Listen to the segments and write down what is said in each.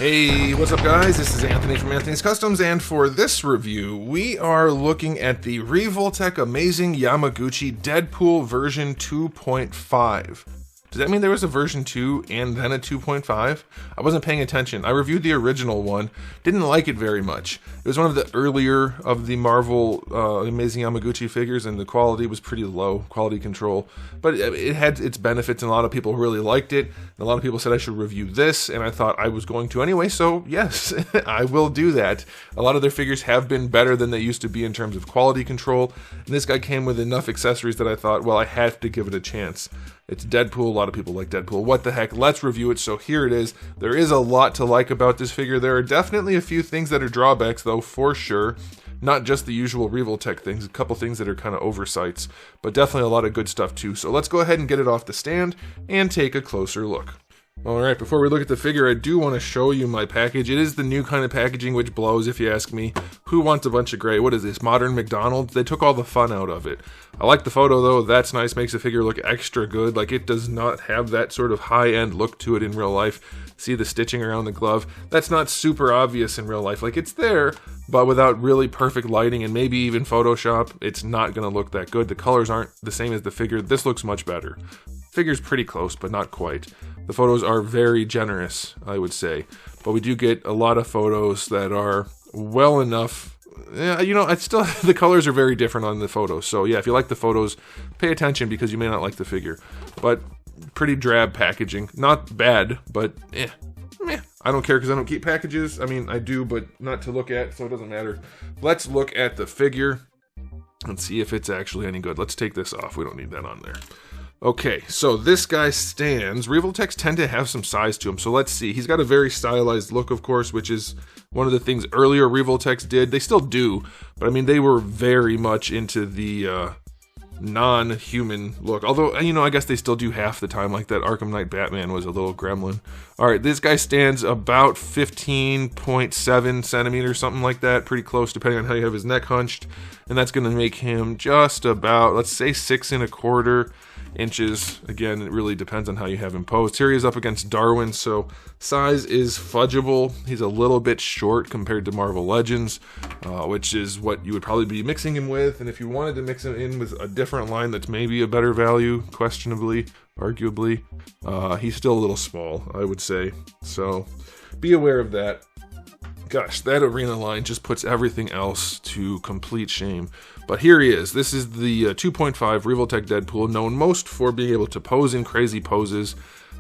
Hey, what's up guys? This is Anthony from Anthony's Customs, and for this review, we are looking at the Revoltech Amazing Yamaguchi Deadpool version 2.5. Does that mean there was a version 2 and then a 2.5? I wasn't paying attention. I reviewed the original one, didn't like it very much. It was one of the earlier of the Marvel Amazing Yamaguchi figures, and the quality was pretty low, quality control. But it had its benefits, and a lot of people really liked it. And a lot of people said I should review this, and I thought I was going to anyway, so yes, I will do that. A lot of their figures have been better than they used to be in terms of quality control, and this guy came with enough accessories that I thought, well, I have to give it a chance. It's Deadpool. A lot of people like Deadpool. What the heck? Let's review it. So here it is. There is a lot to like about this figure. There are definitely a few things that are drawbacks, though, for sure. Not just the usual Revoltech things. A couple things that are kind of oversights, but definitely a lot of good stuff, too. So let's go ahead and get it off the stand and take a closer look. Alright, before we look at the figure, I do want to show you my package. It is the new kind of packaging, which blows if you ask me. Who wants a bunch of gray? What is this, modern McDonald's? They took all the fun out of it. I like the photo though, that's nice, makes the figure look extra good. Like, it does not have that sort of high-end look to it in real life. See the stitching around the glove? That's not super obvious in real life. Like, it's there, but without really perfect lighting and maybe even Photoshop, it's not going to look that good. The colors aren't the same as the figure. This looks much better. Figure's pretty close, but not quite. The photos are very generous, I would say, but we do get a lot of photos that are well enough. Yeah, you know, it's still the colors are very different on the photos. So yeah, if you like the photos, pay attention because you may not like the figure. But pretty drab packaging, not bad, but meh. I don't care because I don't keep packages. I mean, I do, but not to look at, so it doesn't matter. Let's look at the figure and see if it's actually any good. Let's take this off. We don't need that on there. Okay, so this guy stands. Revoltechs tend to have some size to him, so let's see. He's got a very stylized look, of course, which is one of the things earlier Revoltechs did. They still do, but I mean, they were very much into the non-human look. Although, you know, I guess they still do half the time, like that Arkham Knight Batman was a little gremlin. Alright, this guy stands about 15.7 centimeters, something like that. Pretty close, depending on how you have his neck hunched. And that's going to make him just about, let's say, 6 1/4 inches. Again, it really depends on how you have him posed. Here he is up against Darwin, so size is fudgeable. He's a little bit short compared to Marvel Legends, which is what you would probably be mixing him with. And if you wanted to mix him in with a different line that's maybe a better value, questionably, arguably, he's still a little small, I would say. So be aware of that. Gosh, that arena line just puts everything else to complete shame. But here he is. This is the 2.5 Revoltech Deadpool, known most for being able to pose in crazy poses.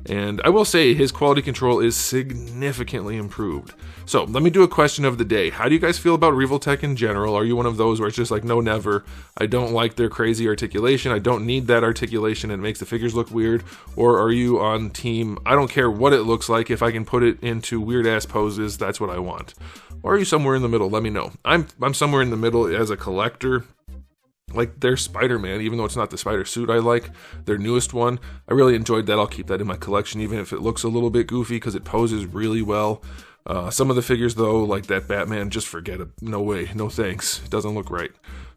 And I will say his quality control is significantly improved. So let me do a question of the day. How do you guys feel about Revoltech in general? Are you one of those where it's just like, no, never. I don't like their crazy articulation. I don't need that articulation. It makes the figures look weird. Or are you on team, I don't care what it looks like. If I can put it into weird ass poses, that's what I want. Or are you somewhere in the middle? Let me know. I'm somewhere in the middle as a collector. Like their Spider-Man, even though it's not the spider suit I like, their newest one, I really enjoyed that. I'll keep that in my collection, even if it looks a little bit goofy, because it poses really well. Some of the figures, though, like that Batman, just forget it. No way, no thanks. It doesn't look right.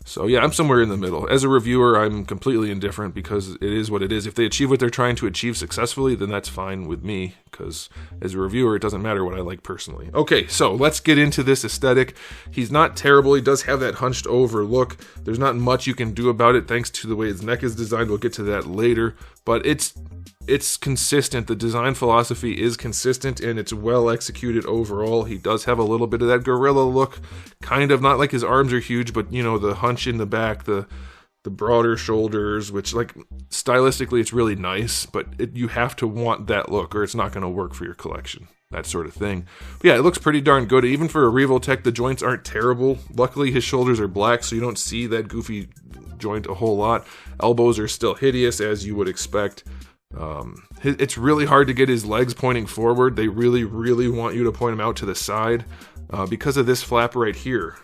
So yeah, I'm somewhere in the middle. As a reviewer, I'm completely indifferent because it is what it is. If they achieve what they're trying to achieve successfully, then that's fine with me, because as a reviewer, it doesn't matter what I like personally. Okay, so let's get into this aesthetic. He's not terrible. He does have that hunched over look. There's not much you can do about it thanks to the way his neck is designed. We'll get to that later, but it's consistent. The design philosophy is consistent and it's well executed overall. He does have a little bit of that gorilla look, kind of, not like his arms are huge, but you know, the hunch in the back, the broader shoulders, which like stylistically it's really nice, but you have to want that look or it's not going to work for your collection, that sort of thing. But yeah, it looks pretty darn good. Even for a Revoltech, the joints aren't terrible. Luckily his shoulders are black, so you don't see that goofy joint a whole lot. Elbows are still hideous, as you would expect. It's really hard to get his legs pointing forward. They really want you to point them out to the side because of this flap right here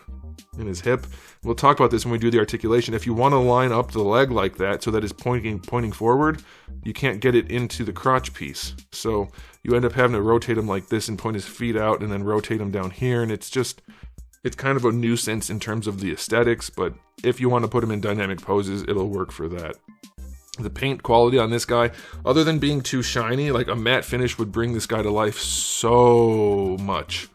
in his hip. We'll talk about this when we do the articulation. If you want to line up the leg like that so that it's pointing forward, you can't get it into the crotch piece. So you end up having to rotate him like this and point his feet out and then rotate him down here, and it's kind of a nuisance in terms of the aesthetics, but if you want to put him in dynamic poses, it'll work for that. The paint quality on this guy, other than being too shiny, like a matte finish would bring this guy to life so much.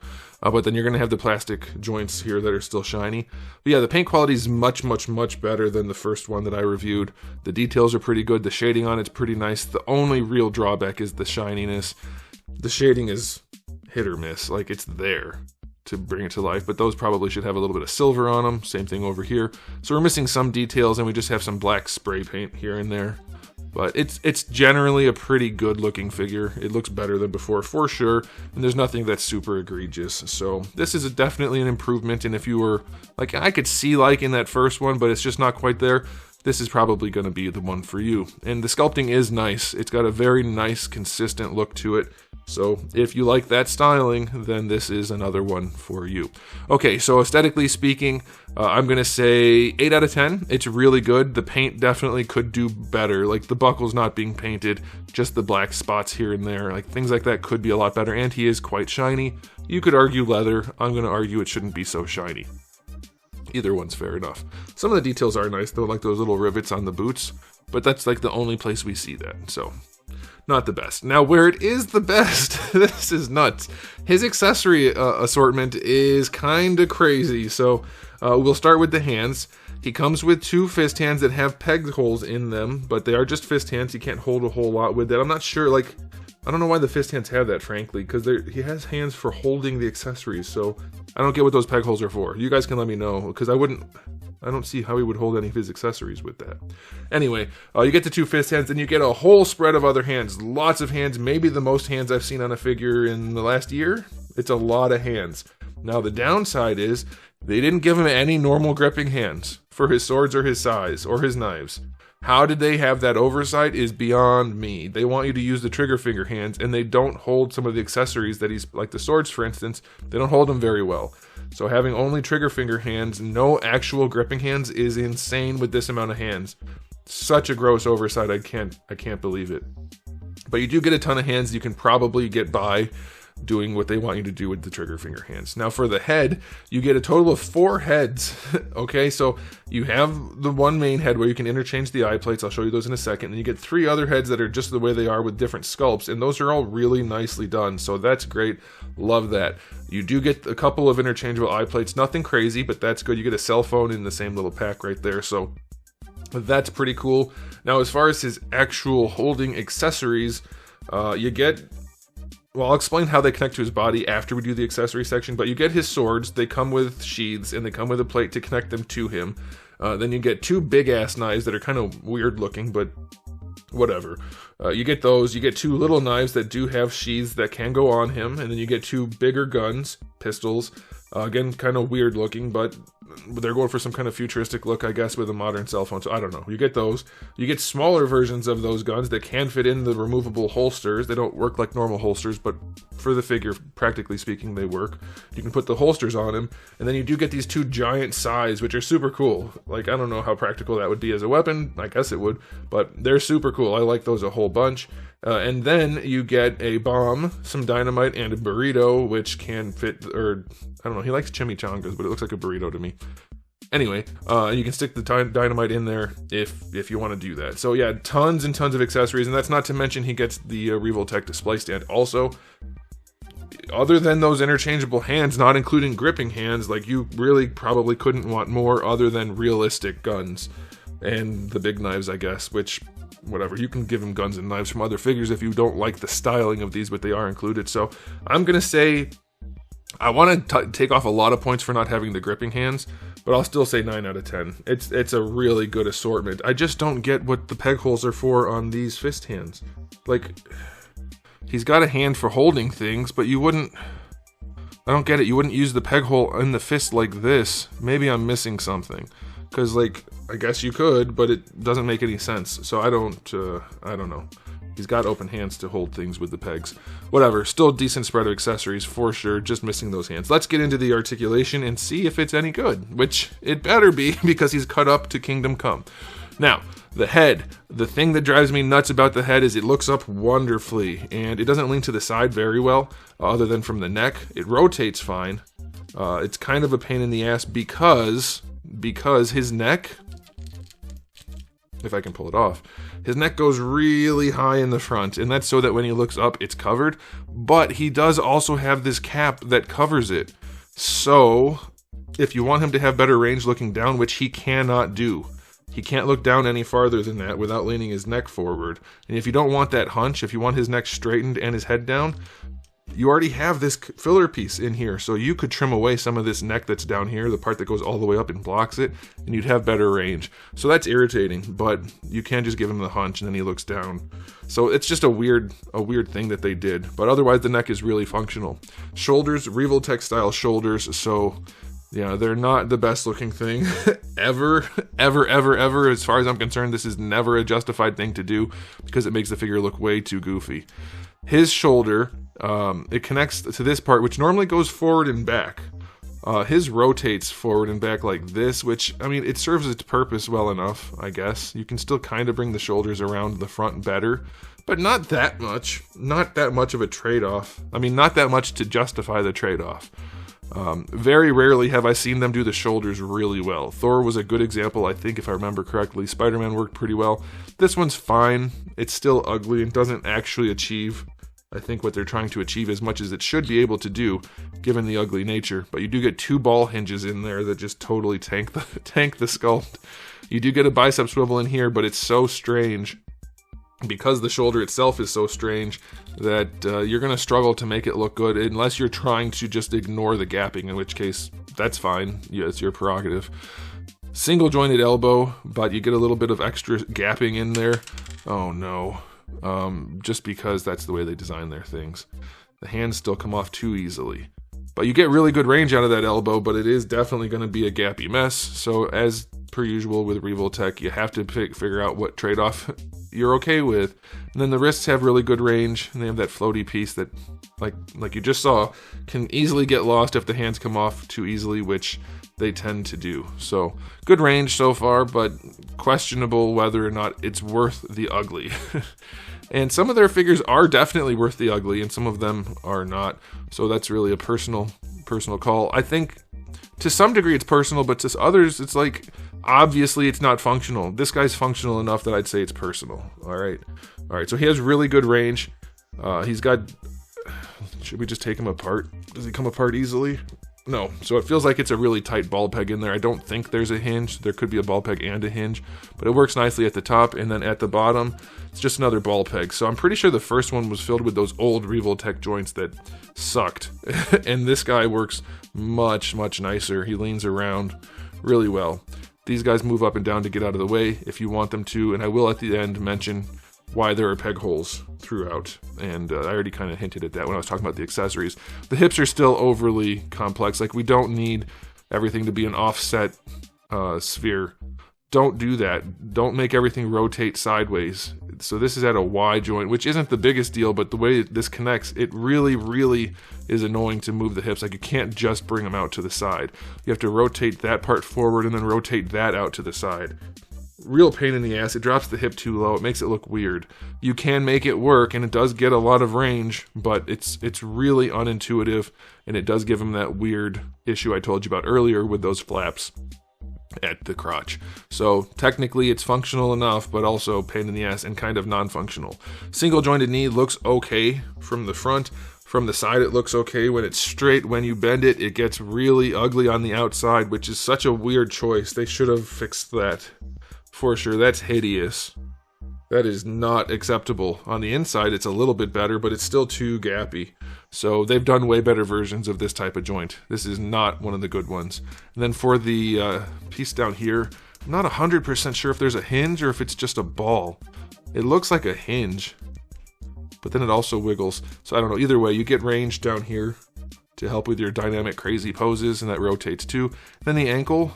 But then you're going to have the plastic joints here that are still shiny. But yeah, the paint quality is much, much, much better than the first one that I reviewed. The details are pretty good. The shading on it's pretty nice. The only real drawback is the shininess. The shading is hit or miss. Like, it's there to bring it to life, but those probably should have a little bit of silver on them. Same thing over here. So we're missing some details, and we just have some black spray paint here and there. But it's generally a pretty good looking figure. It looks better than before for sure, and there's nothing that's super egregious. So this is definitely an improvement, and if you were, like, I could see liking that first one, but it's just not quite there, this is probably going to be the one for you. And the sculpting is nice. It's got a very nice, consistent look to it. So if you like that styling, then this is another one for you. Okay, so aesthetically speaking, I'm going to say 8 out of 10. It's really good. The paint definitely could do better. Like, the buckle's not being painted, just the black spots here and there. Like, things like that could be a lot better, and he is quite shiny. You could argue leather. I'm going to argue it shouldn't be so shiny. Either one's fair enough. Some of the details are nice, though, like those little rivets on the boots, but that's like the only place we see that, so not the best. Now, where it is the best, this is nuts. His accessory assortment is kind of crazy. So we'll start with the hands. He comes with 2 fist hands that have peg holes in them, but they are just fist hands. You can't hold a whole lot with that. I'm not sure, like, I don't know why the fist hands have that, frankly, because he has hands for holding the accessories, so I don't get what those peg holes are for. You guys can let me know, because I don't see how he would hold any of his accessories with that. Anyway, you get the 2 fist hands, and you get a whole spread of other hands. Lots of hands, maybe the most hands I've seen on a figure in the last year. It's a lot of hands. Now, the downside is they didn't give him any normal gripping hands for his swords or his sais or his knives. How did they have that oversight is beyond me. They want you to use the trigger finger hands, and they don't hold some of the accessories that he's, like the swords, for instance, they don't hold them very well. So having only trigger finger hands, no actual gripping hands, is insane with this amount of hands. Such a gross oversight, I can't believe it. But you do get a ton of hands. You can probably get by doing what they want you to do with the trigger finger hands. Now for the head, you get a total of 4 heads. Okay, so you have the one main head where you can interchange the eye plates. I'll show you those in a second. And you get 3 other heads that are just the way they are with different sculpts, and those are all really nicely done. So that's great. Love that. You do get a couple of interchangeable eye plates. Nothing crazy, but that's good. You get a cell phone in the same little pack right there. So that's pretty cool. Now, as far as his actual holding accessories, you get... Well, I'll explain how they connect to his body after we do the accessory section, but you get his swords. They come with sheaths, and they come with a plate to connect them to him. Then you get 2 big-ass knives that are kind of weird-looking, but whatever. You get those. You get 2 little knives that do have sheaths that can go on him, and then you get 2 bigger guns, pistols. Again, kind of weird-looking, but they're going for some kind of futuristic look, I guess, with a modern cell phone, so I don't know. You get those. You get smaller versions of those guns that can fit in the removable holsters. They don't work like normal holsters, but for the figure, practically speaking, they work. You can put the holsters on him, and then you do get these 2 giant sais, which are super cool. Like, I don't know how practical that would be as a weapon. I guess it would, but they're super cool. I like those a whole bunch. And then you get a bomb, some dynamite, and a burrito, which can fit, or I don't know, he likes chimichangas, but it looks like a burrito to me. Anyway, you can stick the dynamite in there if you want to do that. So yeah, tons and tons of accessories, and that's not to mention he gets the Revoltech display stand also. Other than those interchangeable hands, not including gripping hands, like, you really probably couldn't want more other than realistic guns. And the big knives, I guess, which... whatever, you can give him guns and knives from other figures if you don't like the styling of these, but they are included. So I'm gonna say I want to take off a lot of points for not having the gripping hands, but I'll still say 9 out of 10. It's a really good assortment. I just don't get what the peg holes are for on these fist hands. Like, he's got a hand for holding things, but you wouldn't... I don't get it. You wouldn't use the peg hole in the fist like this. Maybe I'm missing something. Because, like, I guess you could, but it doesn't make any sense. So I don't know. He's got open hands to hold things with the pegs. Whatever, still decent spread of accessories for sure, just missing those hands. Let's get into the articulation and see if it's any good, which it better be because he's cut up to Kingdom Come. Now, the head. The thing that drives me nuts about the head is it looks up wonderfully, and it doesn't lean to the side very well, other than from the neck. It rotates fine. It's kind of a pain in the ass because his neck if I can pull it off. His neck goes really high in the front, and that's so that when he looks up, it's covered. But he does also have this cap that covers it. So if you want him to have better range looking down, which he cannot do, he can't look down any farther than that without leaning his neck forward. And if you don't want that hunch, if you want his neck straightened and his head down, you already have this filler piece in here, so you could trim away some of this neck that's down here, the part that goes all the way up and blocks it, and you'd have better range. So that's irritating, but you can just give him the hunch and then he looks down. So it's just a weird thing that they did, but otherwise the neck is really functional. Shoulders, Revoltech style shoulders, so yeah, they're not the best looking thing ever. As far as I'm concerned, this is never a justified thing to do because it makes the figure look way too goofy. His shoulder, it connects to this part, which normally goes forward and back. His rotates forward and back like this, which, I mean, it serves its purpose well enough, I guess. You can still kind of bring the shoulders around the front better, but not that much. Not that much of a trade-off. I mean, not that much to justify the trade-off. Very rarely have I seen them do the shoulders really well. Thor was a good example, I think, if I remember correctly. Spider-Man worked pretty well. This one's fine. It's still ugly and doesn't actually achieve, I think, what they're trying to achieve as much as it should be able to do, given the ugly nature. But you do get two ball hinges in there that just totally tank the sculpt. You do get a bicep swivel in here, but it's so strange, because the shoulder itself is so strange, that you're going to struggle to make it look good unless you're trying to just ignore the gapping, in which case, that's fine. Yeah, it's your prerogative. Single jointed elbow, but you get a little bit of extra gapping in there. Oh no. Just because that's the way they design their things. The hands still come off too easily. But you get really good range out of that elbow, but it is definitely going to be a gappy mess. So as per usual with Revoltech, you have to figure out what trade-off you're okay with. And then the wrists have really good range, and they have that floaty piece that, like you just saw, can easily get lost if the hands come off too easily, which they tend to do. So good range so far, but questionable whether or not it's worth the ugly. And some of their figures are definitely worth the ugly, and some of them are not. So that's really a personal call. I think to some degree it's personal, but to others it's like, obviously it's not functional. This guy's functional enough that I'd say it's personal. All right, so he has really good range. He's got, should we just take him apart? Does he come apart easily? No, so it feels like it's a really tight ball peg in there. I don't think there's a hinge. There could be a ball peg and a hinge, but it works nicely at the top, and then at the bottom, it's just another ball peg. So I'm pretty sure the first one was filled with those old Revoltech joints that sucked, and this guy works much nicer. He leans around really well. These guys move up and down to get out of the way if you want them to, and I will at the end mention why there are peg holes throughout, and I already kind of hinted at that when I was talking about the accessories. The hips are still overly complex. Like, we don't need everything to be an offset sphere. Don't do that. Don't make everything rotate sideways. So this is at a Y joint, which isn't the biggest deal, but the way this connects, it really is annoying to move the hips. Like, you can't just bring them out to the side. You have to rotate that part forward and then rotate that out to the side. Real pain in the ass. It drops the hip too low. It makes it look weird. You can make it work, and it does get a lot of range, but it's really unintuitive, and it does give him that weird issue I told you about earlier with those flaps at the crotch. So technically it's functional enough, but also pain in the ass and kind of non-functional. Single jointed knee looks okay from the front. From the side it looks okay. When it's straight, when you bend it, it gets really ugly on the outside, which is such a weird choice. They should have fixed that. For sure, that's hideous. That is not acceptable. On the inside, it's a little bit better, but it's still too gappy. So they've done way better versions of this type of joint. This is not one of the good ones. And then for the piece down here, I'm not 100% sure if there's a hinge or if it's just a ball. It looks like a hinge, but then it also wiggles. So I don't know. Either way, you get range down here to help with your dynamic crazy poses, and that rotates too. Then the ankle,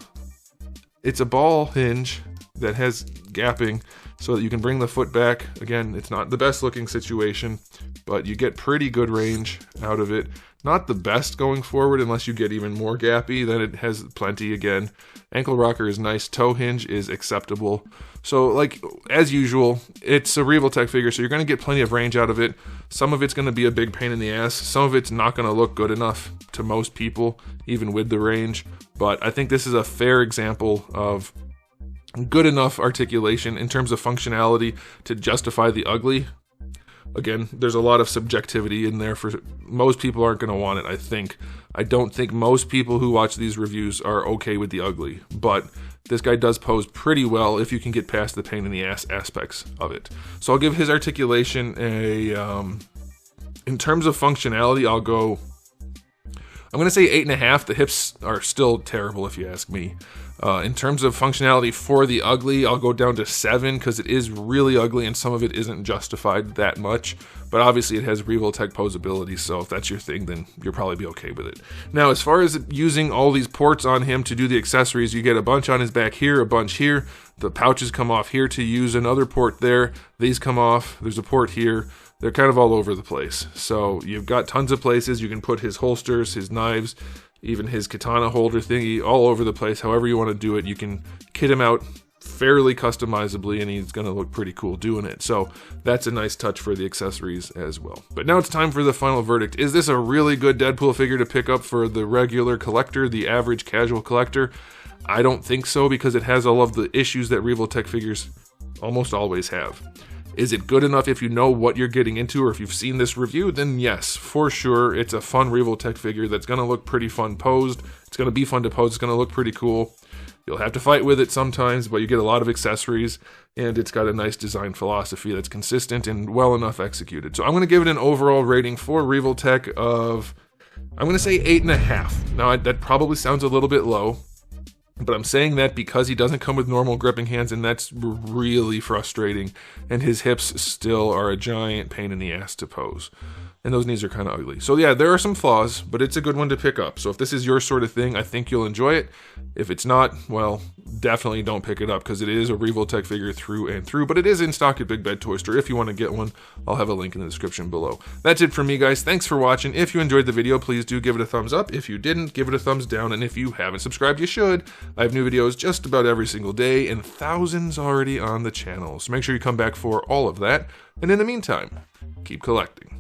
it's a ball hinge that has gapping so that you can bring the foot back. Again, it's not the best looking situation, but you get pretty good range out of it. Not the best going forward unless you get even more gappy, then it has plenty again. Ankle rocker is nice. Toe hinge is acceptable. So, like, as usual, it's a Revoltech figure, so you're going to get plenty of range out of it. Some of it's going to be a big pain in the ass. Some of it's not going to look good enough to most people, even with the range. But I think this is a fair example of good enough articulation in terms of functionality to justify the ugly. Again, there's a lot of subjectivity in there. For most people aren't going to want it, I think. I don't think most people who watch these reviews are okay with the ugly, but this guy does pose pretty well if you can get past the pain in the ass aspects of it. So I'll give his articulation a, in terms of functionality, I'm going to say 8.5. The hips are still terrible if you ask me. In terms of functionality for the ugly, I'll go down to 7 because it is really ugly and some of it isn't justified that much. But obviously it has Revoltech poseability, so if that's your thing, then you'll probably be okay with it. Now, as far as using all these ports on him to do the accessories, you get a bunch on his back here, a bunch here. The pouches come off here to use another port there. These come off. There's a port here. They're kind of all over the place. So you've got tons of places you can put his holsters, his knives, even his katana holder thingy, all over the place. However you want to do it, you can kit him out fairly customizably, and he's going to look pretty cool doing it. So that's a nice touch for the accessories as well. But now it's time for the final verdict. Is this a really good Deadpool figure to pick up for the regular collector, the average casual collector? I don't think so, because it has all of the issues that Revoltech figures almost always have. Is it good enough if you know what you're getting into, or if you've seen this review? Then yes, for sure. It's a fun Revoltech figure that's going to look pretty fun posed. It's going to be fun to pose. It's going to look pretty cool. You'll have to fight with it sometimes, but you get a lot of accessories, and it's got a nice design philosophy that's consistent and well enough executed. So I'm going to give it an overall rating for Revoltech of, I'm going to say 8.5. Now, that probably sounds a little bit low, but I'm saying that because he doesn't come with normal gripping hands, and that's really frustrating, and his hips still are a giant pain in the ass to pose. And those knees are kind of ugly. So yeah, there are some flaws, but it's a good one to pick up. So if this is your sort of thing, I think you'll enjoy it. If it's not, well, definitely don't pick it up, because it is a Revoltech figure through and through, but it is in stock at Big Bad Toy Store. If you want to get one, I'll have a link in the description below. That's it for me, guys. Thanks for watching. If you enjoyed the video, please do give it a thumbs up. If you didn't, give it a thumbs down. And if you haven't subscribed, you should. I have new videos just about every single day, and thousands already on the channel. So make sure you come back for all of that. And in the meantime, keep collecting.